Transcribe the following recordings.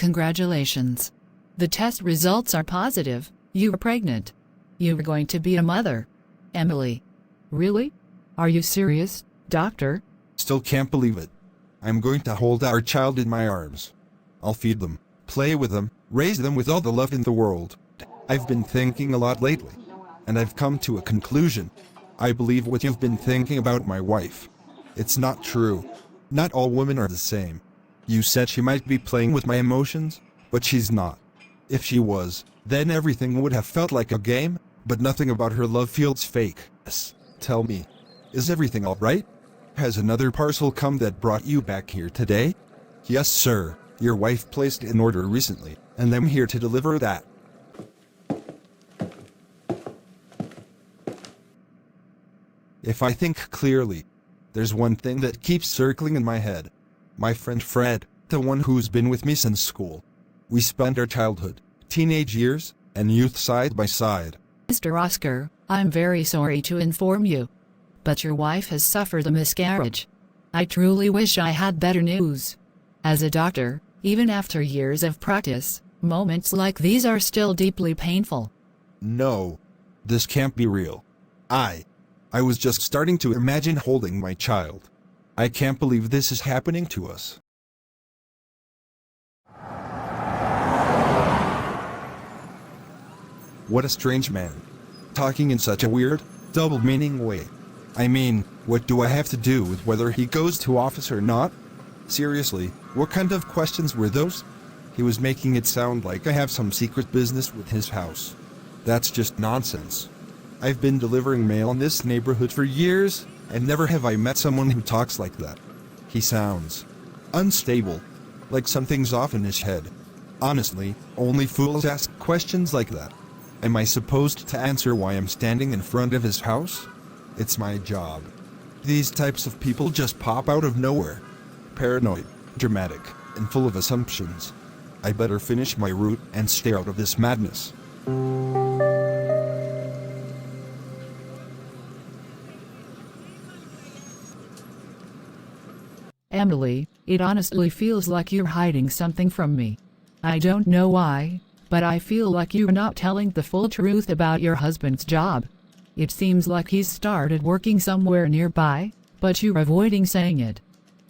Congratulations. The test results are positive. You are pregnant. You are going to be a mother. Emily. Really? Are you serious, doctor? Still can't believe it. I'm going to hold our child in my arms. I'll feed them, play with them, raise them with all the love in the world. I've been thinking a lot lately, and I've come to a conclusion. I believe what you've been thinking about my wife. It's not true. Not all women are the same. You said she might be playing with my emotions, but she's not. If she was, then everything would have felt like a game, but nothing about her love feels fake. Tell me, is everything all right? Has another parcel come that brought you back here today? Yes, sir. Your wife placed an order recently, and I'm here to deliver that. If I think clearly, there's one thing that keeps circling in my head. My friend Fred, the one who's been with me since school. We spent our childhood, teenage years, and youth side by side. Mr. Oscar, I'm very sorry to inform you, but your wife has suffered a miscarriage. I truly wish I had better news. As a doctor, even after years of practice, moments like these are still deeply painful. No, this can't be real. I was just starting to imagine holding my child. I can't believe this is happening to us. What a strange man. Talking in such a weird, double-meaning way. I mean, what do I have to do with whether he goes to office or not? Seriously, what kind of questions were those? He was making it sound like I have some secret business with his house. That's just nonsense. I've been delivering mail in this neighborhood for years, and never have I met someone who talks like that. He sounds unstable, like something's off in his head. Honestly, only fools ask questions like that. Am I supposed to answer why I'm standing in front of his house? It's my job. These types of people just pop out of nowhere. Paranoid, dramatic, and full of assumptions. I better finish my route and stay out of this madness. Emily, it honestly feels like you're hiding something from me. I don't know why, but I feel like you're not telling the full truth about your husband's job. It seems like he's started working somewhere nearby, but you're avoiding saying it.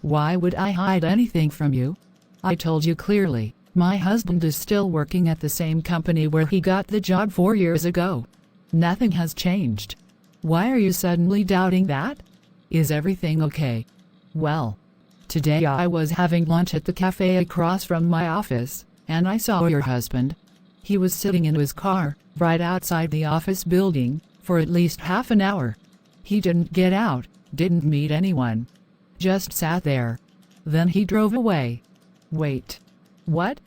Why would I hide anything from you? I told you clearly, my husband is still working at the same company where he got the job 4 years ago. Nothing has changed. Why are you suddenly doubting that? Is everything okay? Well, today I was having lunch at the cafe across from my office, and I saw your husband. He was sitting in his car, right outside the office building, for at least half an hour. He didn't get out, didn't meet anyone. Just sat there. Then he drove away. Wait. What?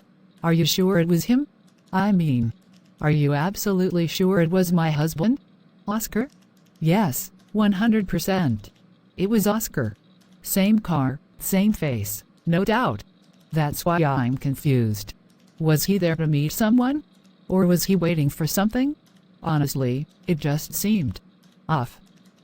Are you sure it was him? I mean, are you absolutely sure it was my husband? Oscar? Yes, 100%. It was Oscar. Same car, same face, no doubt. That's why I'm confused. Was he there to meet someone? Or was he waiting for something? Honestly, it just seemed off.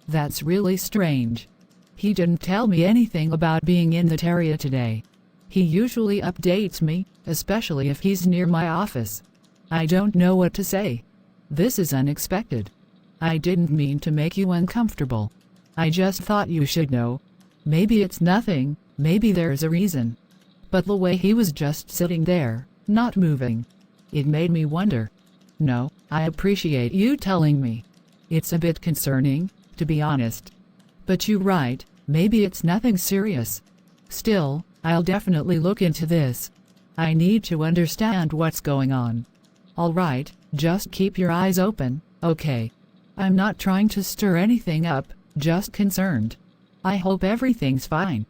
That's really strange. He didn't tell me anything about being in that area today. He usually updates me, especially if he's near my office. I don't know what to say. This is unexpected. I didn't mean to make you uncomfortable. I just thought you should know. Maybe it's nothing, maybe there's a reason. But the way he was just sitting there, not moving, it made me wonder. No, I appreciate you telling me. It's a bit concerning, to be honest. But you're right, maybe it's nothing serious. Still, I'll definitely look into this. I need to understand what's going on. Alright, just keep your eyes open, okay? I'm not trying to stir anything up, just concerned. I hope everything's fine.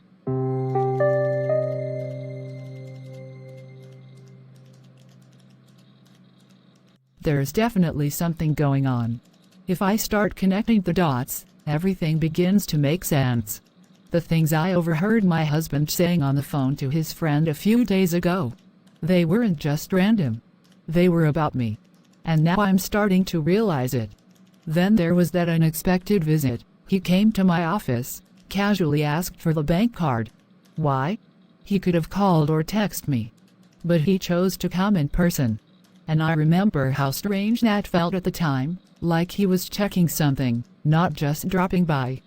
There's definitely something going on. If I start connecting the dots, everything begins to make sense. The things I overheard my husband saying on the phone to his friend a few days ago. They weren't just random. They were about me. And now I'm starting to realize it. Then there was that unexpected visit. He came to my office, casually asked for the bank card. Why? He could have called or texted me. But he chose to come in person. And I remember how strange that felt at the time, like he was checking something, not just dropping by.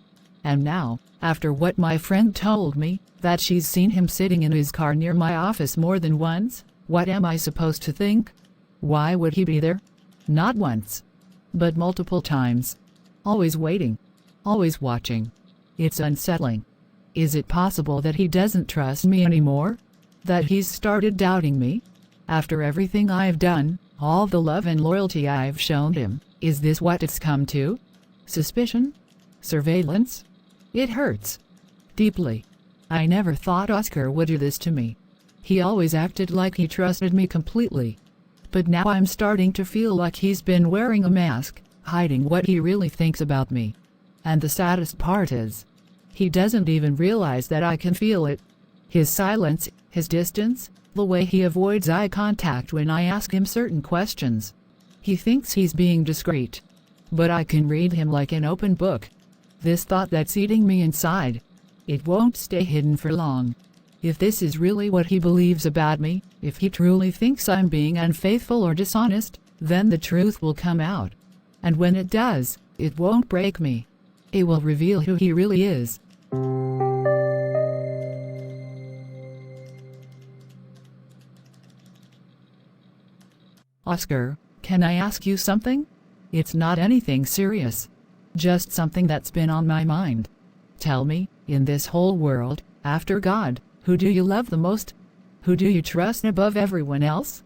And now, after what my friend told me, that she's seen him sitting in his car near my office more than once, what am I supposed to think? Why would he be there? Not once, but multiple times. Always waiting. Always watching. It's unsettling. Is it possible that he doesn't trust me anymore? That he's started doubting me? After everything I've done, all the love and loyalty I've shown him, is this what it's come to? Suspicion? Surveillance? It hurts. Deeply. I never thought Oscar would do this to me. He always acted like he trusted me completely. But now I'm starting to feel like he's been wearing a mask, hiding what he really thinks about me. And the saddest part is, he doesn't even realize that I can feel it. His silence, his distance, the way he avoids eye contact when I ask him certain questions. He thinks he's being discreet. But I can read him like an open book. This thought that's eating me inside. It won't stay hidden for long. If this is really what he believes about me, if he truly thinks I'm being unfaithful or dishonest, then the truth will come out. And when it does, it won't break me. It will reveal who he really is. Oscar, can I ask you something? It's not anything serious. Just something that's been on my mind. Tell me, in this whole world, after God, who do you love the most? Who do you trust above everyone else?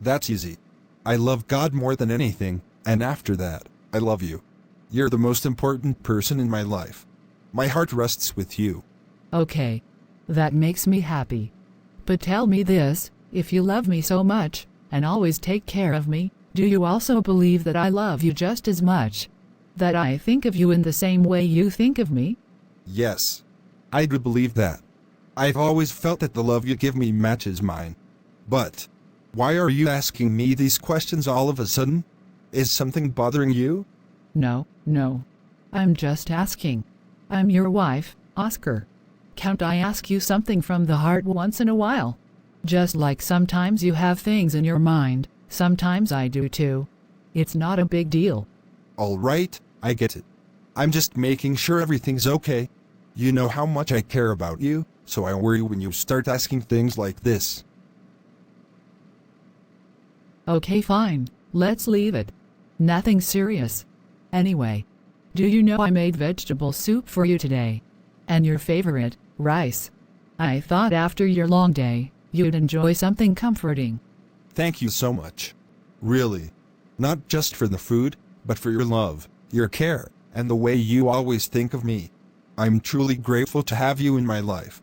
That's easy. I love God more than anything, and after that, I love you. You're the most important person in my life. My heart rests with you. Okay. That makes me happy. But tell me this, if you love me so much, and always take care of me, do you also believe that I love you just as much? That I think of you in the same way you think of me? Yes. I do believe that. I've always felt that the love you give me matches mine. But why are you asking me these questions all of a sudden? Is something bothering you? No. I'm just asking. I'm your wife, Oscar. Can't I ask you something from the heart once in a while? Just like sometimes you have things in your mind, sometimes I do too. It's not a big deal. All right, I get it. I'm just making sure everything's okay. You know how much I care about you, so I worry when you start asking things like this. Okay, fine. Let's leave it. Nothing serious. Anyway, do you know I made vegetable soup for you today? And your favorite, rice. I thought after your long day, you'd enjoy something comforting. Thank you so much. Really. Not just for the food, but for your love, your care, and the way you always think of me. I'm truly grateful to have you in my life.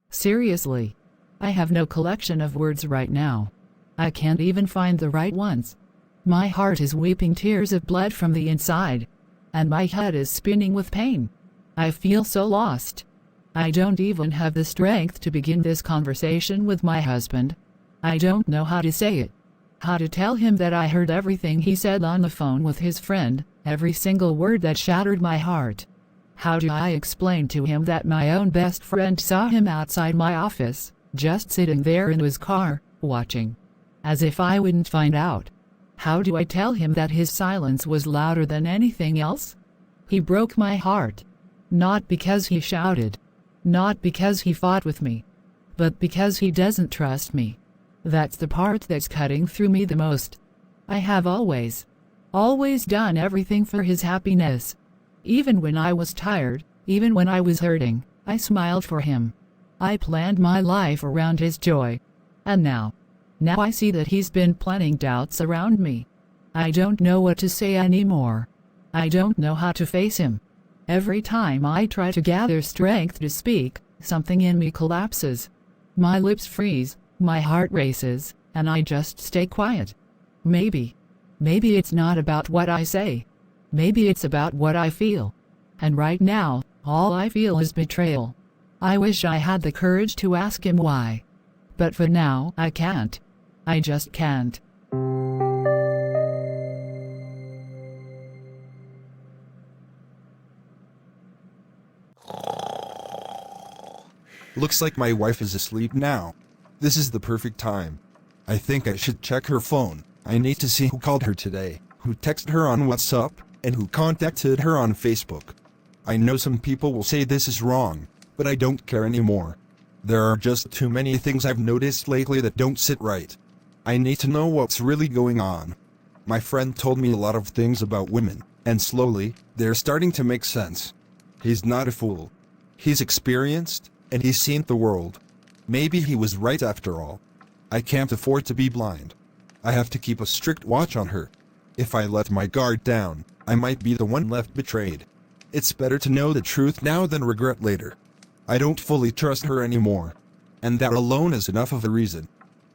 Seriously. I have no collection of words right now. I can't even find the right ones. My heart is weeping tears of blood from the inside. And my head is spinning with pain. I feel so lost. I don't even have the strength to begin this conversation with my husband. I don't know how to say it. How to tell him that I heard everything he said on the phone with his friend, every single word that shattered my heart. How do I explain to him that my own best friend saw him outside my office, just sitting there in his car, watching? As if I wouldn't find out. How do I tell him that his silence was louder than anything else? He broke my heart. Not because he shouted. Not because he fought with me. But because he doesn't trust me. That's the part that's cutting through me the most. I have always done everything for his happiness. Even when I was tired, even when I was hurting, I smiled for him. I planned my life around his joy. And now I see that he's been planting doubts around me. I don't know what to say anymore. I don't know how to face him. Every time I try to gather strength to speak, something in me collapses. My lips freeze, my heart races, and I just stay quiet. Maybe it's not about what I say. Maybe it's about what I feel. And right now, all I feel is betrayal. I wish I had the courage to ask him why. But for now, I can't. I just can't. Looks like my wife is asleep now. This is the perfect time. I think I should check her phone. I need to see who called her today, who texted her on WhatsApp, and who contacted her on Facebook. I know some people will say this is wrong, but I don't care anymore. There are just too many things I've noticed lately that don't sit right. I need to know what's really going on. My friend told me a lot of things about women, and slowly, they're starting to make sense. He's not a fool. He's experienced, and he's seen the world. Maybe he was right after all. I can't afford to be blind. I have to keep a strict watch on her. If I let my guard down, I might be the one left betrayed. It's better to know the truth now than regret later. I don't fully trust her anymore. And that alone is enough of a reason.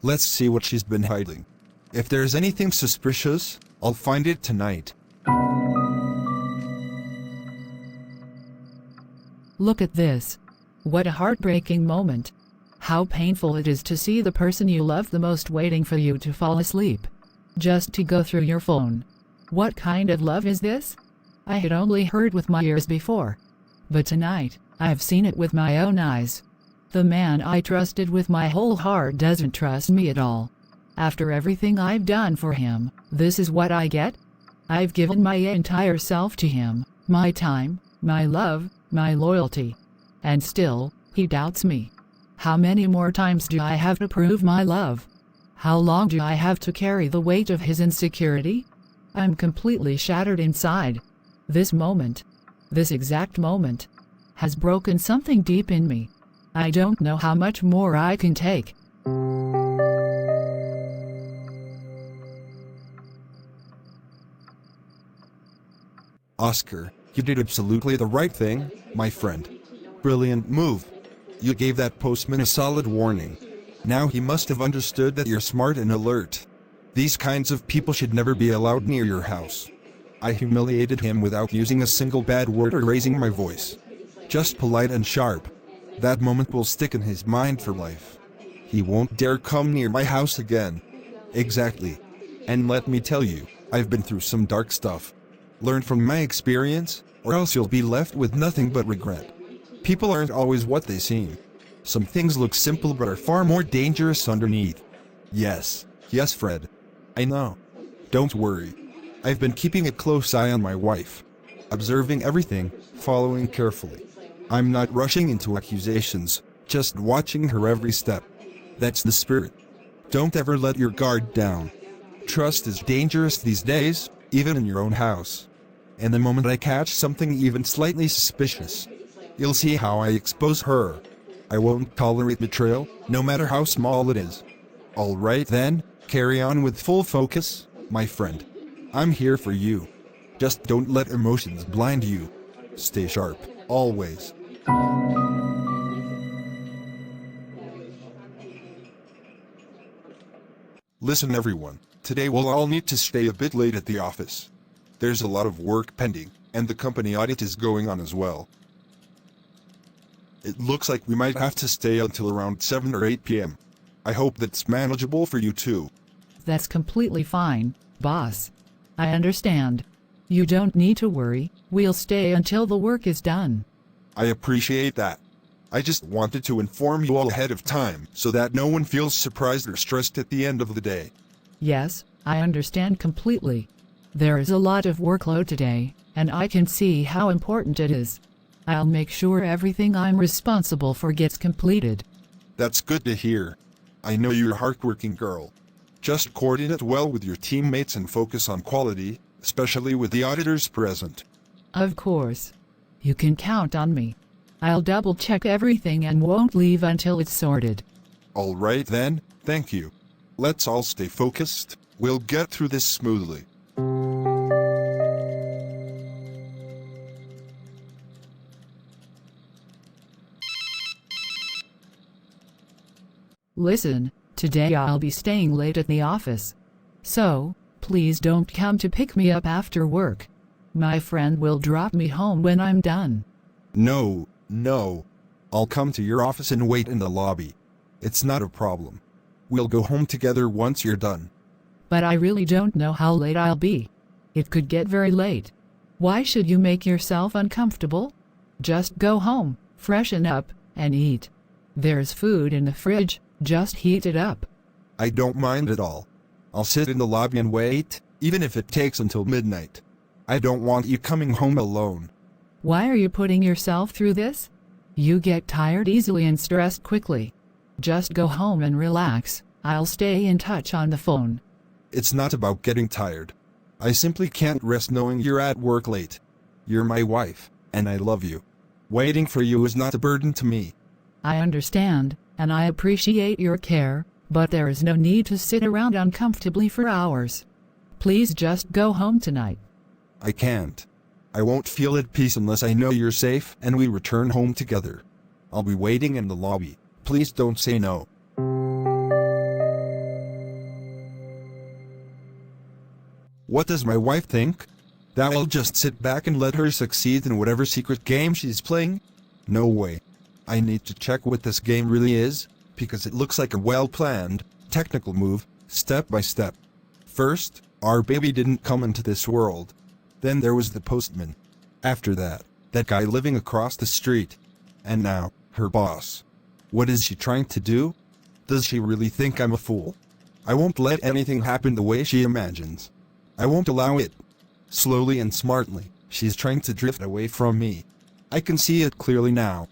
Let's see what she's been hiding. If there's anything suspicious, I'll find it tonight. Look at this. What a heartbreaking moment. How painful it is to see the person you love the most waiting for you to fall asleep. Just to go through your phone. What kind of love is this? I had only heard with my ears before. But tonight, I have seen it with my own eyes. The man I trusted with my whole heart doesn't trust me at all. After everything I've done for him, this is what I get? I've given my entire self to him, my time, my love, my loyalty. And still, he doubts me. How many more times do I have to prove my love? How long do I have to carry the weight of his insecurity? I'm completely shattered inside. This moment, this exact moment, has broken something deep in me. I don't know how much more I can take. Oscar, you did absolutely the right thing, my friend. Brilliant move. You gave that postman a solid warning. Now he must have understood that you're smart and alert. These kinds of people should never be allowed near your house. I humiliated him without using a single bad word or raising my voice. Just polite and sharp. That moment will stick in his mind for life. He won't dare come near my house again. Exactly. And let me tell you, I've been through some dark stuff. Learn from my experience, or else you'll be left with nothing but regret. People aren't always what they seem. Some things look simple but are far more dangerous underneath. Yes, Fred. I know. Don't worry. I've been keeping a close eye on my wife. Observing everything, following carefully. I'm not rushing into accusations, just watching her every step. That's the spirit. Don't ever let your guard down. Trust is dangerous these days, even in your own house. And the moment I catch something even slightly suspicious, you'll see how I expose her. I won't tolerate betrayal, no matter how small it is. All right then, carry on with full focus, my friend. I'm here for you. Just don't let emotions blind you. Stay sharp, always. Listen everyone, today we'll all need to stay a bit late at the office. There's a lot of work pending, and the company audit is going on as well. It looks like we might have to stay until around 7 or 8 p.m. I hope that's manageable for you too. That's completely fine, boss. I understand. You don't need to worry, we'll stay until the work is done. I appreciate that. I just wanted to inform you all ahead of time so that no one feels surprised or stressed at the end of the day. Yes, I understand completely. There is a lot of workload today, and I can see how important it is. I'll make sure everything I'm responsible for gets completed. That's good to hear. I know you're a hardworking girl. Just coordinate well with your teammates and focus on quality, especially with the auditors present. Of course. You can count on me. I'll double-check everything and won't leave until it's sorted. All right then, thank you. Let's all stay focused. We'll get through this smoothly. Listen, today I'll be staying late at the office. So, please don't come to pick me up after work. My friend will drop me home when I'm done. No. I'll come to your office and wait in the lobby. It's not a problem. We'll go home together once you're done. But I really don't know how late I'll be. It could get very late. Why should you make yourself uncomfortable? Just go home, freshen up, and eat. There's food in the fridge, just heat it up. I don't mind at all. I'll sit in the lobby and wait, even if it takes until midnight. I don't want you coming home alone. Why are you putting yourself through this? You get tired easily and stressed quickly. Just go home and relax. I'll stay in touch on the phone. It's not about getting tired. I simply can't rest knowing you're at work late. You're my wife, and I love you. Waiting for you is not a burden to me. I understand, and I appreciate your care, but there is no need to sit around uncomfortably for hours. Please just go home tonight. I can't. I won't feel at peace unless I know you're safe and we return home together. I'll be waiting in the lobby. Please don't say no. What does my wife think? That I'll just sit back and let her succeed in whatever secret game she's playing? No way. I need to check what this game really is, because it looks like a well-planned, technical move, step by step. First, our baby didn't come into this world. Then there was the postman. After that guy living across the street. And now, her boss. What is she trying to do? Does she really think I'm a fool? I won't let anything happen the way she imagines. I won't allow it. Slowly and smartly, she's trying to drift away from me. I can see it clearly now.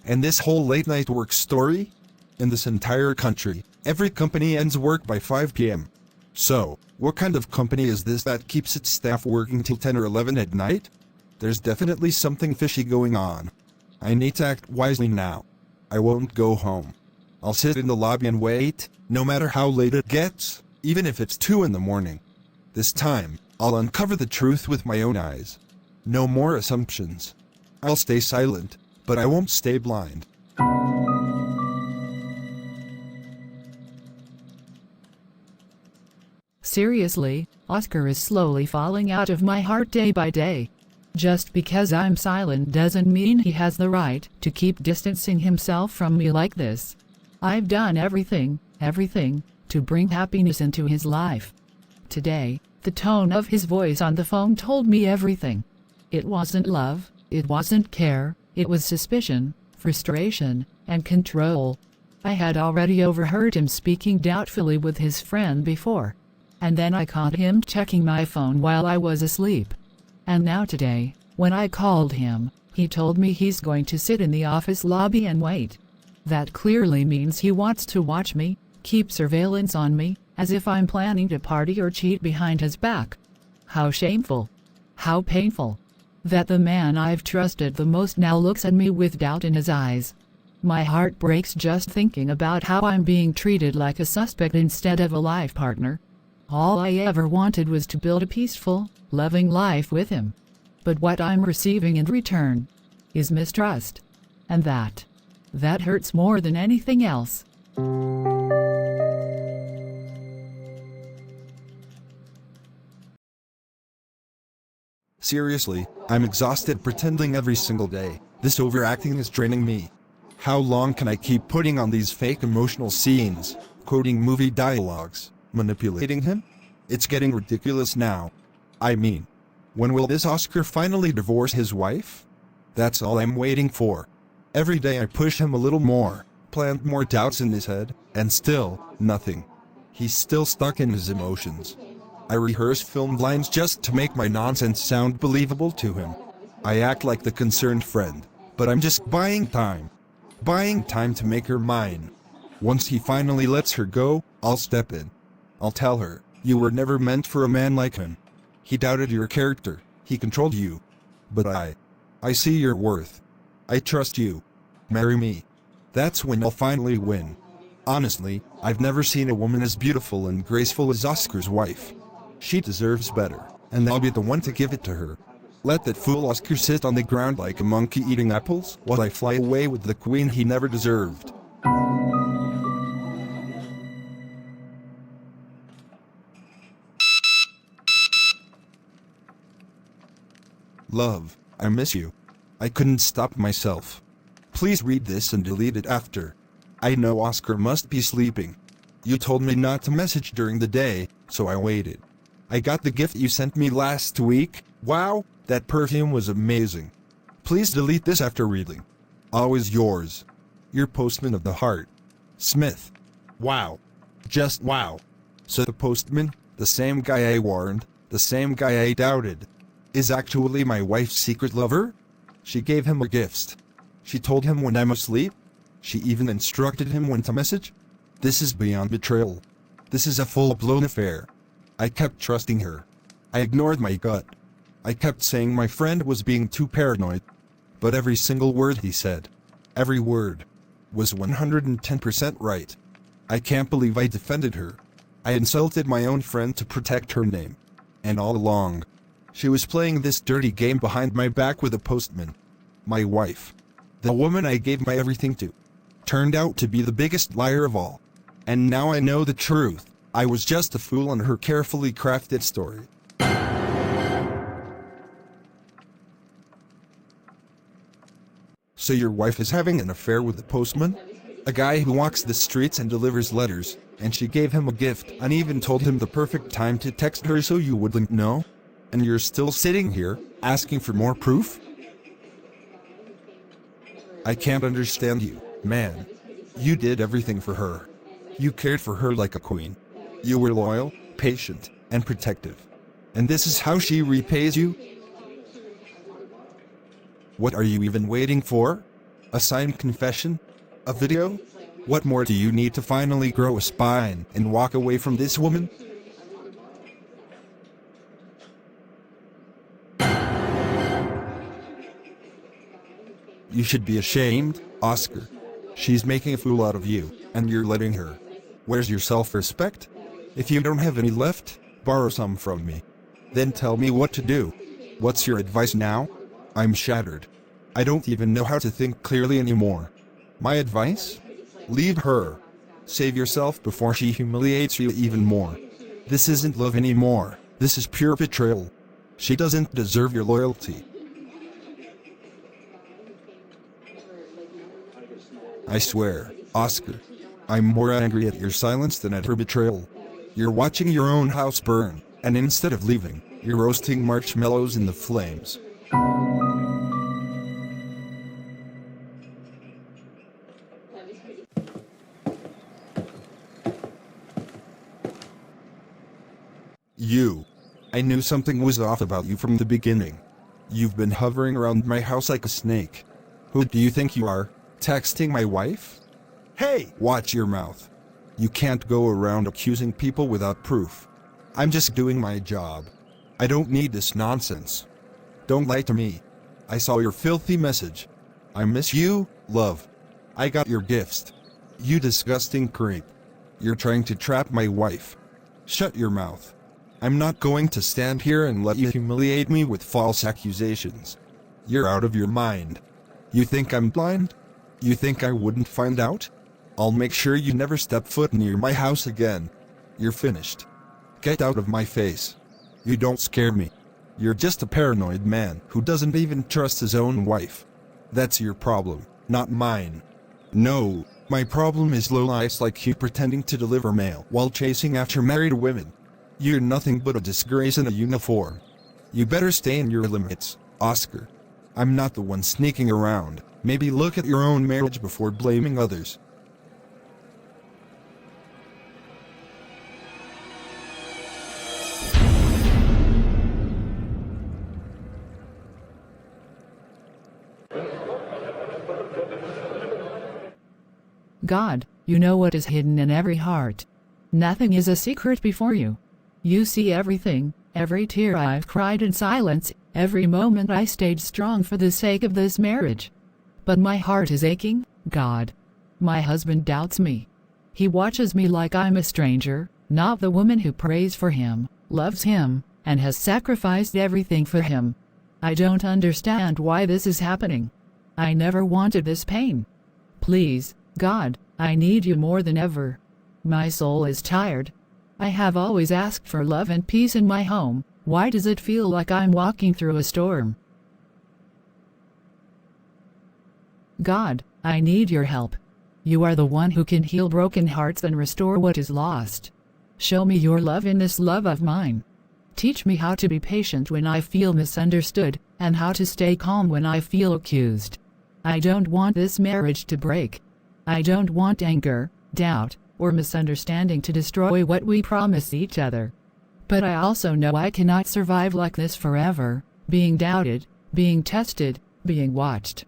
And this whole late-night work story? In this entire country, every company ends work by 5 p.m. So, what kind of company is this that keeps its staff working till 10 or 11 at night? There's definitely something fishy going on. I need to act wisely now. I won't go home. I'll sit in the lobby and wait, no matter how late it gets, even if it's 2 in the morning. This time, I'll uncover the truth with my own eyes. No more assumptions. I'll stay silent, but I won't stay blind. Seriously, Oscar is slowly falling out of my heart day by day. Just because I'm silent doesn't mean he has the right to keep distancing himself from me like this. I've done everything, to bring happiness into his life. Today, the tone of his voice on the phone told me everything. It wasn't love, it wasn't care, it was suspicion, frustration, and control. I had already overheard him speaking doubtfully with his friend before. And then I caught him checking my phone while I was asleep. And now today, when I called him, he told me he's going to sit in the office lobby and wait. That clearly means he wants to watch me, keep surveillance on me, as if I'm planning to party or cheat behind his back. How shameful. How painful. That the man I've trusted the most now looks at me with doubt in his eyes. My heart breaks just thinking about how I'm being treated like a suspect instead of a life partner. All I ever wanted was to build a peaceful, loving life with him. But what I'm receiving in return is mistrust. And that hurts more than anything else. Seriously, I'm exhausted pretending every single day. This overacting is draining me. How long can I keep putting on these fake emotional scenes, quoting movie dialogues, manipulating him? It's getting ridiculous now. I mean, when will this Oscar finally divorce his wife? That's all I'm waiting for. Every day I push him a little more, plant more doubts in his head, and still, nothing. He's still stuck in his emotions. I rehearse filmed lines just to make my nonsense sound believable to him. I act like the concerned friend, but I'm just buying time. Buying time to make her mine. Once he finally lets her go, I'll step in. I'll tell her, you were never meant for a man like him. He doubted your character, he controlled you. But I see your worth. I trust you. Marry me. That's when I'll finally win. Honestly, I've never seen a woman as beautiful and graceful as Oscar's wife. She deserves better, and I'll be the one to give it to her. Let that fool Oscar sit on the ground like a monkey eating apples while I fly away with the queen he never deserved. Love, I miss you. I couldn't stop myself. Please read this and delete it after. I know Oscar must be sleeping. You told me not to message during the day, so I waited. I got the gift you sent me last week. Wow, that perfume was amazing. Please delete this after reading. Always yours, You're postman of the heart. Smith. Wow. Just wow. So the postman, the same guy I warned, the same guy I doubted, is actually my wife's secret lover? She gave him her gifts. She told him when I'm asleep. She even instructed him when to message. This is beyond betrayal. This is a full-blown affair. I kept trusting her. I ignored my gut. I kept saying my friend was being too paranoid. But every single word he said, every word, was 110% right. I can't believe I defended her. I insulted my own friend to protect her name. And all along, she was playing this dirty game behind my back with a postman. My wife, the woman I gave my everything to, turned out to be the biggest liar of all. And now I know the truth. I was just a fool in her carefully crafted story. So your wife is having an affair with the postman? A guy who walks the streets and delivers letters, and she gave him a gift and even told him the perfect time to text her so you wouldn't know? And you're still sitting here, asking for more proof? I can't understand you, man. You did everything for her. You cared for her like a queen. You were loyal, patient, and protective. And this is how she repays you? What are you even waiting for? A signed confession? A video? What more do you need to finally grow a spine and walk away from this woman? You should be ashamed, Oscar. She's making a fool out of you, and you're letting her. Where's your self-respect? If you don't have any left, borrow some from me. Then tell me what to do. What's your advice now? I'm shattered. I don't even know how to think clearly anymore. My advice? Leave her. Save yourself before she humiliates you even more. This isn't love anymore. This is pure betrayal. She doesn't deserve your loyalty. I swear, Oscar, I'm more angry at your silence than at her betrayal. You're watching your own house burn, and instead of leaving, you're roasting marshmallows in the flames. I knew something was off about you from the beginning. You've been hovering around my house like a snake. Who do you think you are, texting my wife? Hey, watch your mouth. You can't go around accusing people without proof. I'm just doing my job. I don't need this nonsense. Don't lie to me. I saw your filthy message. I miss you, love. I got your gifts. You disgusting creep. You're trying to trap my wife. Shut your mouth. I'm not going to stand here and let you humiliate me with false accusations. You're out of your mind. You think I'm blind? You think I wouldn't find out? I'll make sure you never step foot near my house again. You're finished. Get out of my face. You don't scare me. You're just a paranoid man who doesn't even trust his own wife. That's your problem, not mine. No, my problem is lowlifes like you pretending to deliver mail while chasing after married women. You're nothing but a disgrace in a uniform. You better stay in your limits, Oscar. I'm not the one sneaking around. Maybe look at your own marriage before blaming others. God, you know what is hidden in every heart. Nothing is a secret before you. You see everything, every tear I've cried in silence, every moment I stayed strong for the sake of this marriage. But my heart is aching, God. My husband doubts me. He watches me like I'm a stranger, not the woman who prays for him, loves him, and has sacrificed everything for him. I don't understand why this is happening. I never wanted this pain. Please, God, I need you more than ever. My soul is tired. I have always asked for love and peace in my home. Why does it feel like I'm walking through a storm? God, I need your help. You are the one who can heal broken hearts and restore what is lost. Show me your love in this love of mine. Teach me how to be patient when I feel misunderstood, and how to stay calm when I feel accused. I don't want this marriage to break. I don't want anger, doubt, or misunderstanding to destroy what we promise each other. But I also know I cannot survive like this forever, being doubted, being tested, being watched.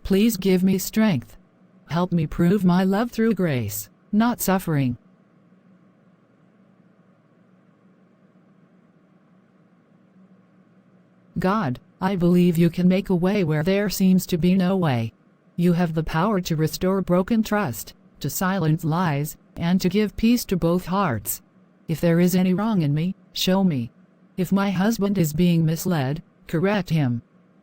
Please give me strength. Help me prove my love through grace, not suffering. God, I believe you can make a way where there seems to be no way. You have the power to restore broken trust, to silence lies, and to give peace to both hearts. If there is any wrong in me, show me. If my husband is being misled, correct him.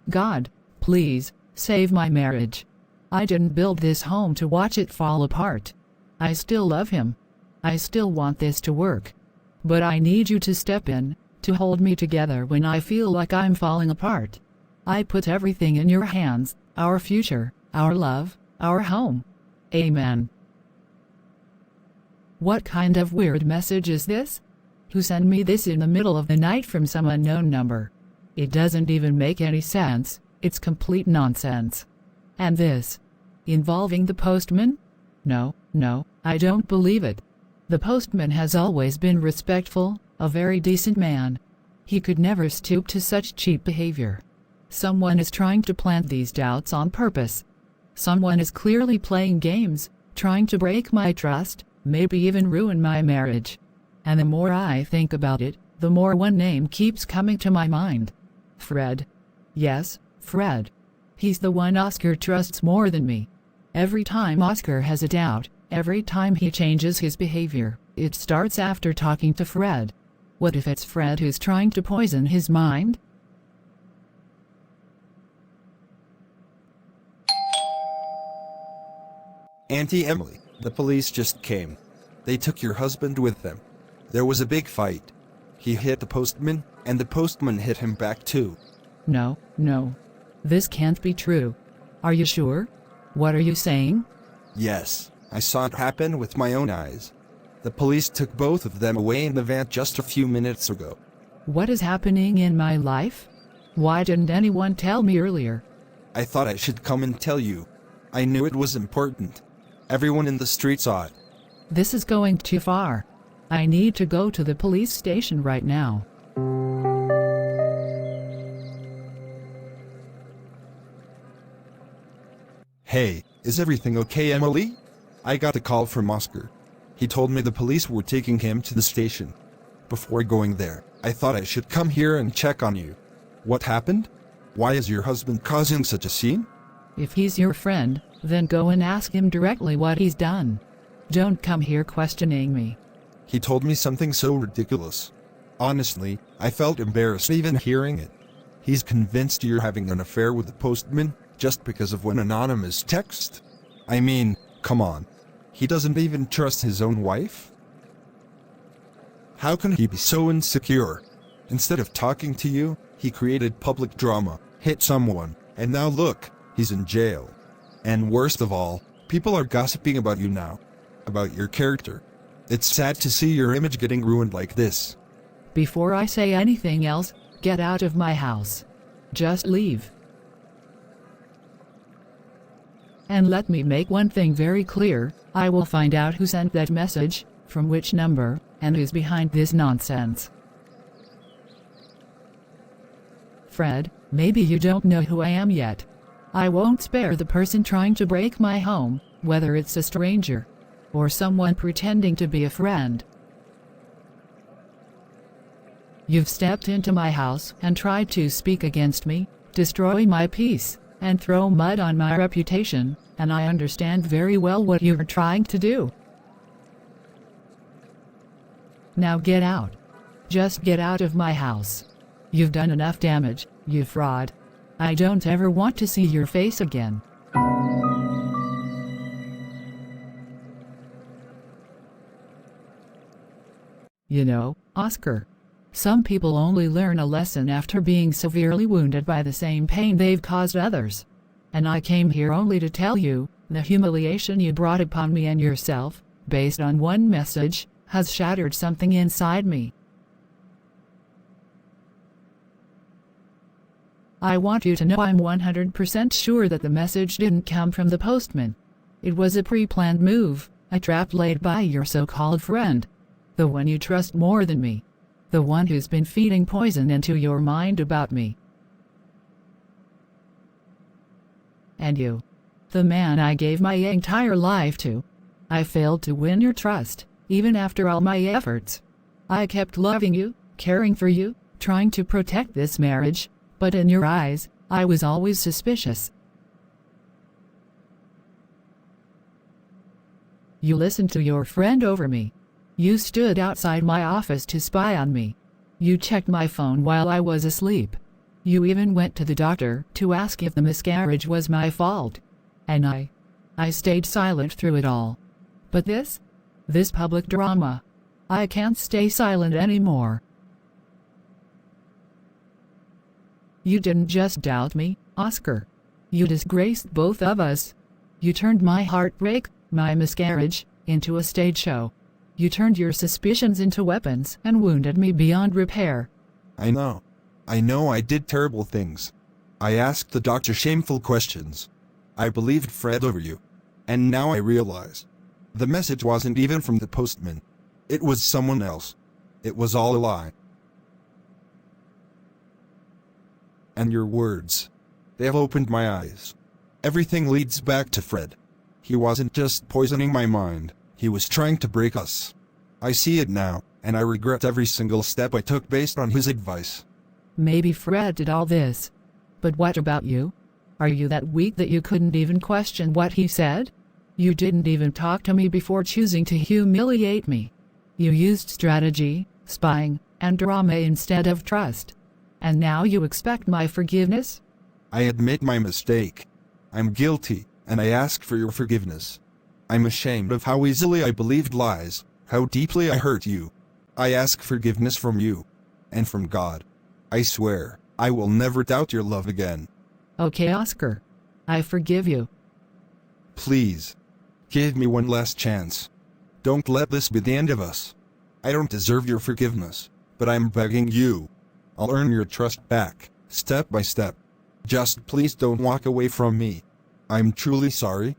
God, please, save my marriage. I didn't build this home to watch it fall apart. I still love him. I still want this to work. But I need you to step in, to hold me together when I feel like I'm falling apart. I put everything in your hands, our future, our love, our home. Amen. What kind of weird message is this? Who sent me this in the middle of the night from some unknown number? It doesn't even make any sense, it's complete nonsense. And this? Involving the postman? No, I don't believe it. The postman has always been respectful, a very decent man. He could never stoop to such cheap behavior. Someone is trying to plant these doubts on purpose. Someone is clearly playing games, trying to break my trust, maybe even ruin my marriage. And the more I think about it, the more one name keeps coming to my mind. Fred. Yes, Fred. He's the one Oscar trusts more than me. Every time Oscar has a doubt, every time he changes his behavior, it starts after talking to Fred. What if it's Fred who's trying to poison his mind? Auntie Emily, the police just came. They took your husband with them. There was a big fight. He hit the postman, and the postman hit him back too. No. This can't be true. Are you sure? What are you saying? Yes, I saw it happen with my own eyes. The police took both of them away in the van just a few minutes ago. What is happening in my life? Why didn't anyone tell me earlier? I thought I should come and tell you. I knew it was important. Everyone in the street saw it. This is going too far. I need to go to the police station right now. Hey, is everything okay, Emily? I got a call from Oscar. He told me the police were taking him to the station. Before going there, I thought I should come here and check on you. What happened? Why is your husband causing such a scene? If he's your friend, then go and ask him directly what he's done. Don't come here questioning me. He told me something so ridiculous. Honestly, I felt embarrassed even hearing it. He's convinced you're having an affair with the postman just because of one anonymous text? I mean, come on. He doesn't even trust his own wife? How can he be so insecure? Instead of talking to you, he created public drama, hit someone, and now look, he's in jail. And worst of all, people are gossiping about you now. About your character. It's sad to see your image getting ruined like this. Before I say anything else, get out of my house. Just leave. And let me make one thing very clear, I will find out who sent that message, from which number, and who's behind this nonsense. Fred, maybe you don't know who I am yet. I won't spare the person trying to break my home, whether it's a stranger or someone pretending to be a friend. You've stepped into my house and tried to speak against me, destroy my peace, and throw mud on my reputation, and I understand very well what you're trying to do. Now get out. Just get out of my house. You've done enough damage, you fraud. I don't ever want to see your face again. You know, Oscar, some people only learn a lesson after being severely wounded by the same pain they've caused others. And I came here only to tell you, the humiliation you brought upon me and yourself, based on one message, has shattered something inside me. I want you to know I'm 100% sure that the message didn't come from the postman. It was a pre-planned move, a trap laid by your so-called friend. The one you trust more than me. The one who's been feeding poison into your mind about me. And you. The man I gave my entire life to. I failed to win your trust, even after all my efforts. I kept loving you, caring for you, trying to protect this marriage, but in your eyes, I was always suspicious. You listened to your friend over me. You stood outside my office to spy on me. You checked my phone while I was asleep. You even went to the doctor to ask if the miscarriage was my fault. And I stayed silent through it all. But this public drama, I can't stay silent anymore. You didn't just doubt me, Oscar. You disgraced both of us. You turned my heartbreak, my miscarriage, into a stage show. You turned your suspicions into weapons and wounded me beyond repair. I know I did terrible things. I asked the doctor shameful questions. I believed Fred over you. And now I realize. The message wasn't even from the postman. It was someone else. It was all a lie. And your words. They have opened my eyes. Everything leads back to Fred. He wasn't just poisoning my mind. He was trying to break us. I see it now, and I regret every single step I took based on his advice. Maybe Fred did all this. But what about you? Are you that weak that you couldn't even question what he said? You didn't even talk to me before choosing to humiliate me. You used strategy, spying, and drama instead of trust. And now you expect my forgiveness? I admit my mistake. I'm guilty, and I ask for your forgiveness. I'm ashamed of how easily I believed lies, how deeply I hurt you. I ask forgiveness from you, and from God. I swear, I will never doubt your love again. Okay, Oscar. I forgive you. Please, give me one last chance. Don't let this be the end of us. I don't deserve your forgiveness, but I'm begging you. I'll earn your trust back, step by step. Just please don't walk away from me. I'm truly sorry.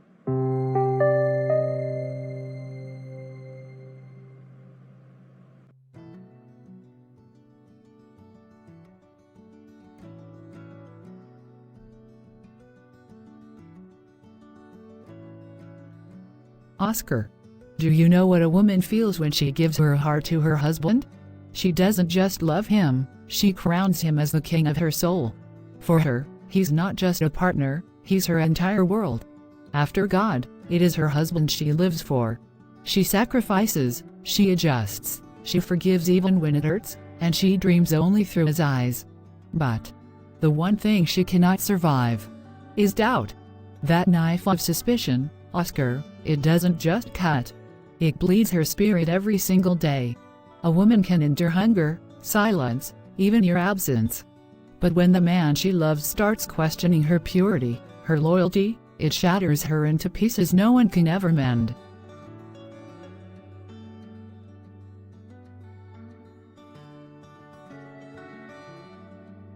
Oscar, do you know what a woman feels when she gives her heart to her husband? She doesn't just love him, she crowns him as the king of her soul. For her, he's not just a partner, he's her entire world. After God, it is her husband she lives for. She sacrifices, she adjusts, she forgives even when it hurts, and she dreams only through his eyes. But the one thing she cannot survive is doubt. That knife of suspicion, Oscar, it doesn't just cut. It bleeds her spirit every single day. A woman can endure hunger, silence, even your absence. But when the man she loves starts questioning her purity, her loyalty, it shatters her into pieces no one can ever mend.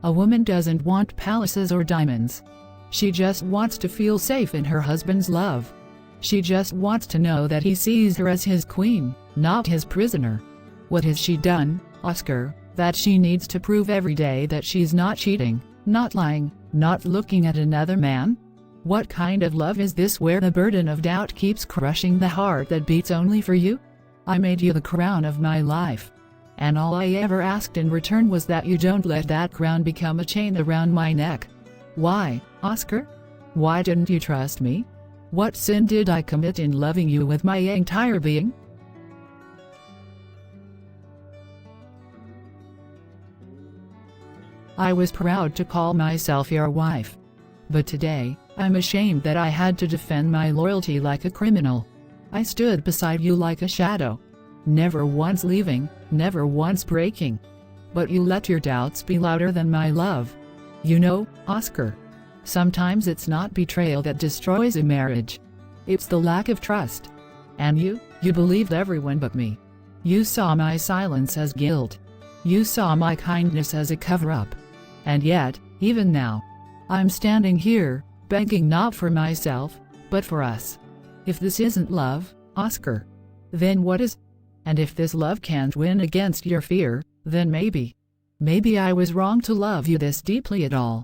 A woman doesn't want palaces or diamonds. She just wants to feel safe in her husband's love. She just wants to know that he sees her as his queen, not his prisoner. What has she done, Oscar, that she needs to prove every day that she's not cheating, not lying, not looking at another man? What kind of love is this where the burden of doubt keeps crushing the heart that beats only for you? I made you the crown of my life. And all I ever asked in return was that you don't let that crown become a chain around my neck. Why, Oscar? Why didn't you trust me? What sin did I commit in loving you with my entire being? I was proud to call myself your wife. But today, I'm ashamed that I had to defend my loyalty like a criminal. I stood beside you like a shadow. Never once leaving, never once breaking. But you let your doubts be louder than my love. You know, Oscar, sometimes it's not betrayal that destroys a marriage. It's the lack of trust. And you believed everyone but me. You saw my silence as guilt. You saw my kindness as a cover-up. And yet, even now, I'm standing here, begging not for myself, but for us. If this isn't love, Oscar, then what is? And if this love can't win against your fear, then maybe I was wrong to love you this deeply at all.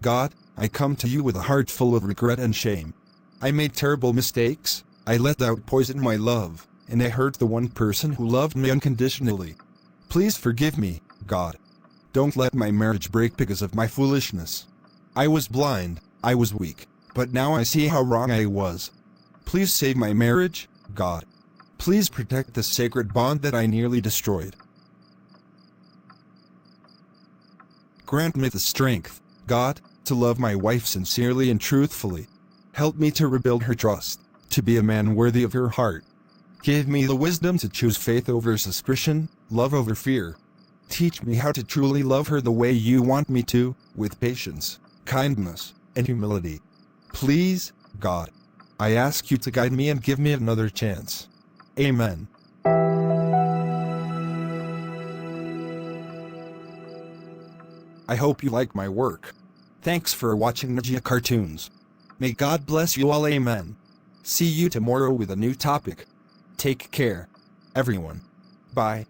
God, I come to you with a heart full of regret and shame. I made terrible mistakes, I let doubt poison my love, and I hurt the one person who loved me unconditionally. Please forgive me, God. Don't let my marriage break because of my foolishness. I was blind, I was weak, but now I see how wrong I was. Please save my marriage, God. Please protect the sacred bond that I nearly destroyed. Grant me the strength, God, to love my wife sincerely and truthfully. Help me to rebuild her trust, to be a man worthy of her heart. Give me the wisdom to choose faith over suspicion, love over fear. Teach me how to truly love her the way you want me to, with patience, kindness, and humility. Please, God, I ask you to guide me and give me another chance. Amen. I hope you like my work. Thanks for watching Ninja Cartoons. May God bless you all, amen. See you tomorrow with a new topic. Take care, everyone. Bye.